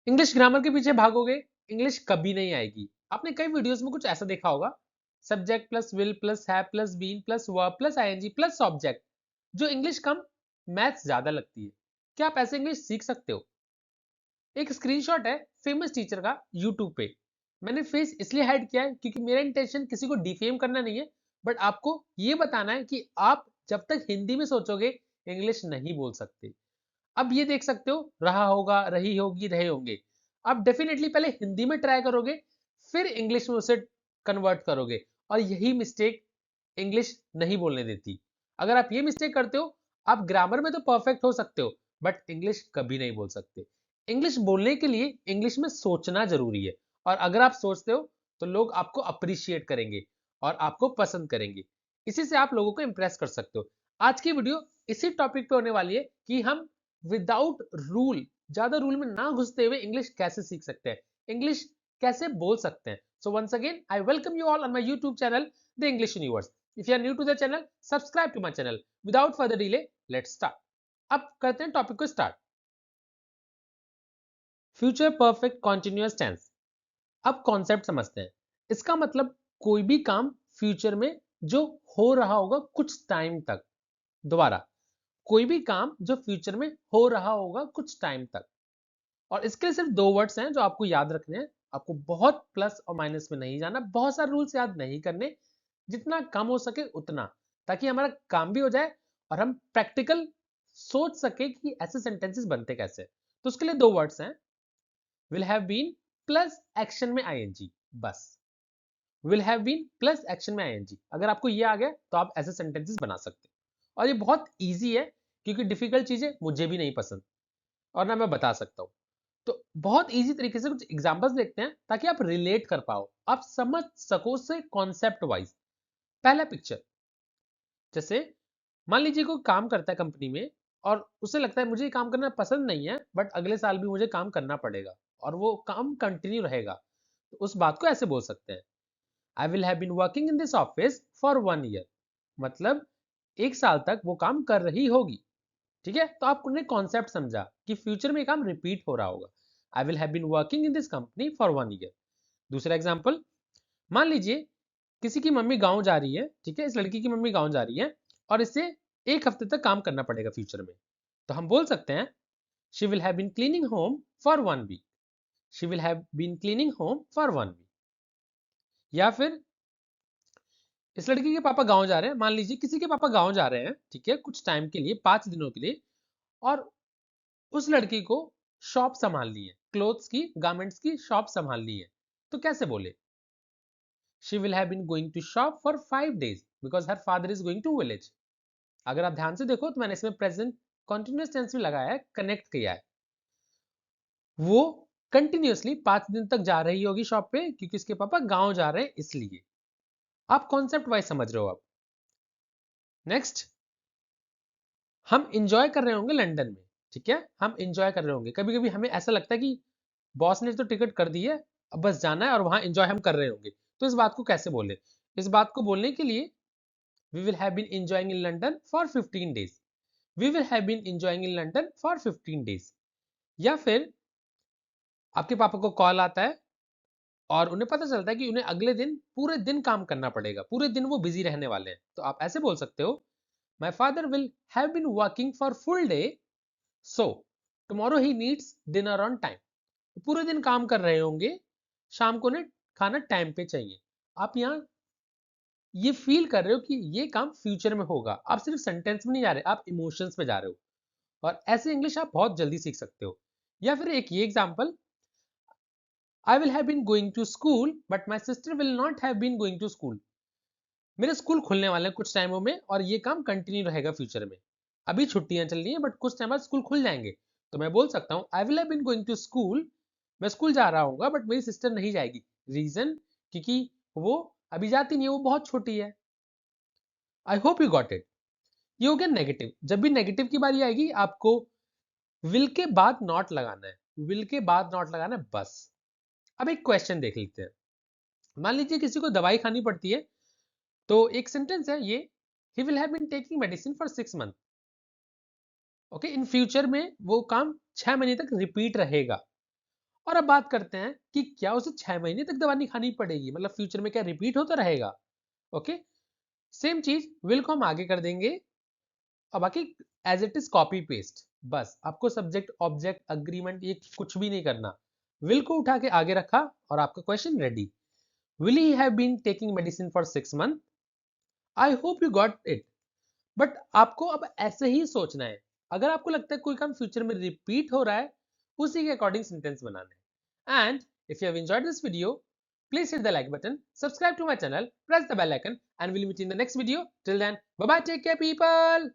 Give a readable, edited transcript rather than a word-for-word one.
English grammar के पीछे भागोगे, English कभी नहीं आएगी। आपने कई वीडियोस में कुछ ऐसा देखा होगा, subject plus will plus have plus been plus verb plus ING plus object, जो इंग्लिश कम मैथ्स ज्यादा लगती है। क्या आप ऐसे इंग्लिश सीख सकते हो? एक स्क्रीनशॉट है फेमस टीचर का यूट्यूब पे। मैंने फेस इसलिए हाइड किया है क्योंकि मेरा इंटेंशन किसी को डिफेम करना नहीं है, बट आपको ये बताना है कि आप जब तक हिंदी में सोचोगे इंग्लिश नहीं बोल सकते। अब ये देख सकते हो, रहा होगा, रही होगी, रहे होंगे। आप डेफिनेटली पहले हिंदी में ट्राई करोगे, फिर इंग्लिश में उसे कन्वर्ट करोगे, और यही मिस्टेक इंग्लिश नहीं बोलने देती। अगर आप ये मिस्टेक करते हो, आप ग्रामर में तो परफेक्ट हो सकते हो, बट इंग्लिश कभी नहीं बोल सकते। इंग्लिश बोलने के लिए इंग्लिश में सोचना जरूरी है, और अगर आप सोचते हो तो लोग आपको अप्रिशिएट करेंगे और आपको पसंद करेंगे। इसी से आप लोगों को इंप्रेस कर सकते हो। आज की वीडियो इसी टॉपिक पे होने वाली है कि हम विदाउट रूल, ज्यादा रूल में ना घुसते हुए इंग्लिश कैसे सीख सकते हैं, इंग्लिश कैसे बोल सकते हैं। So once again I welcome you all on my YouTube channel the English Universe. If you are new to the channel, subscribe to my channel. Without further delay, let's start. अब करते हैं topic को start. Future perfect continuous tense. अब concept समझते हैं। इसका मतलब कोई भी काम फ्यूचर में जो हो रहा होगा कुछ टाइम तक। दोबारा, कोई भी काम जो फ्यूचर में हो रहा होगा कुछ टाइम तक। और इसके लिए सिर्फ दो वर्ड्स हैं जो आपको याद रखने हैं। आपको बहुत प्लस और माइनस में नहीं जाना, बहुत सारे रूल्स याद नहीं करने, जितना कम हो सके उतना, ताकि हमारा काम भी हो जाए और हम प्रैक्टिकल सोच सके कि ऐसे सेंटेंसेस बनते कैसे। तो उसके लिए दो वर्ड्स हैं, will have been plus action में आईएनजी। बस, will have been plus action में आईएनजी। अगर आपको ये आ गया तो आप ऐसे सेंटेंसेस बना सकते हो। और ये बहुत इजी है, क्योंकि डिफिकल्ट चीजें मुझे भी नहीं पसंद और ना मैं बता सकता हूं। तो बहुत इजी तरीके से कुछ एग्जांपल्स देखते हैं ताकि आप रिलेट कर पाओ, आप समझ सको से कॉन्सेप्ट वाइज। पहला पिक्चर, जैसे मान लीजिए कोई काम करता है कंपनी में, और उसे लगता है मुझे ये काम करना पसंद नहीं है, बट अगले साल भी मुझे काम करना पड़ेगा और वो काम कंटिन्यू रहेगा। तो उस बात को ऐसे बोल सकते हैं, I will have been working in this office for 1 year. मतलब 1 साल तक वो काम कर रही होगी। ठीक है, तो आपने कॉन्सेप्ट समझा कि फ्यूचर में काम रिपीट हो रहा होगा। I will have been working in this company for 1 year. दूसरा एग्जांपल, मान लीजिए किसी की मम्मी गांव जा रही है। ठीक है, इस लड़की की मम्मी गांव जा रही है और इसे 1 हफ्ते तक काम करना पड़ेगा फ्यूचर में। तो हम बोल सकते हैं, she will have been cleaning home for 1 week. She will have been cleaning home for 1 week. या फिर इस लड़की के पापा गांव जा रहे हैं, मान लीजिए किसी के पापा गांव जा रहे हैं, ठीक है, कुछ टाइम के लिए, 5 दिनों के लिए, और उस लड़की को शॉप संभालनी है, क्लोथ्स की, गारमेंट्स की शॉप संभालनी है। तो कैसे बोले, she will have been going to shop for 5 days because her father is going to village. अगर आप ध्यान से देखो तो मैंने इसमें प्रेजेंट कॉन्टिन्यूअस टेंस में लगाया है, कनेक्ट किया है। वो कंटिन्यूअसली 5 दिन तक जा रही होगी शॉप पे, क्योंकि उसके पापा गांव जा रहे हैं इसलिए। आप कॉन्सेप्ट वाइज समझ रहे हो। अब नेक्स्ट, हम इंजॉय कर रहे होंगे लंदन में। ठीक है, हम इंजॉय कर रहे होंगे, कभी कभी हमें ऐसा लगता है कि बॉस ने तो टिकट कर दी है, अब बस जाना है और वहां एंजॉय हम कर रहे होंगे। तो इस बात को कैसे बोले, इस बात को बोलने के लिए, we will have been enjoying in London for 15 days। We will have been enjoying in London for 15 days। या फिर आपके पापा को कॉल आता है और उन्हें पता चलता है कि उन्हें अगले दिन पूरे दिन काम करना पड़ेगा, पूरे दिन वो बिजी रहने वाले हैं। तो आप ऐसे बोल सकते हो, my father will have been working for full day, so tomorrow he needs dinner on time. पूरे दिन काम कर रहे होंगे, शाम को उन्हें खाना टाइम पे चाहिए। आप यहाँ ये फील कर रहे हो कि ये काम फ्यूचर में होगा, आप सिर्फ सेंटेंस में नहीं जा रहे, आप इमोशंस में जा रहे हो। और ऐसे इंग्लिश आप बहुत जल्दी सीख सकते हो। या फिर एक ये example, I will have been going to school but my sister will not have been going to school. मेरे स्कूल खुलने वाले हैं कुछ टाइमों में और ये काम कंटिन्यू रहेगा फ्यूचर में। अभी छुट्टियां चल रही हैं बट कुछ टाइम बाद स्कूल खुल जाएंगे। तो मैं बोल सकता हूँ, I will have been going to school. मैं स्कूल जा रहा हूँ बट मेरी सिस्टर नहीं जाएगी। रीजन, क्योंकि वो अभी जाती नहीं है, वो बहुत छोटी है। आई होप यू गॉट इट। ये हो गया नेगेटिव। जब भी नेगेटिव की बारी आएगी, आपको विल के बाद नॉट लगाना है, विल के बाद नॉट लगाना है बस। अब एक क्वेश्चन देख लेते हैं। मान लीजिए किसी को दवाई खानी पड़ती है, तो एक सेंटेंस है ये, he will have been taking medicine for 6 month. Okay, in future में वो काम 6 महीने तक रिपीट रहेगा। और अब बात करते हैं कि क्या उसे 6 महीने तक दवा नहीं खानी पड़ेगी, मतलब फ्यूचर में क्या रिपीट होता रहेगा। ओके, सेम चीज विल को हम आगे कर देंगे और बाकी as it is copy paste. बस आपको सब्जेक्ट ऑब्जेक्ट अग्रीमेंट ये कुछ भी नहीं करना, विल को उठा के आगे रखा और आपका question ready. Will he have been taking medicine for 6 month? I hope you got it. But आपको अब ऐसे ही सोचना है। अगर आपको लगता है कोई काम फ्यूचर में रिपीट हो रहा है, उसी के अकॉर्डिंग सेंटेंस बनाना है। And if you have enjoyed this video, please hit the like button, subscribe to my channel, press the bell icon, and we'll meet in the next video. Till then, bye bye, take care people.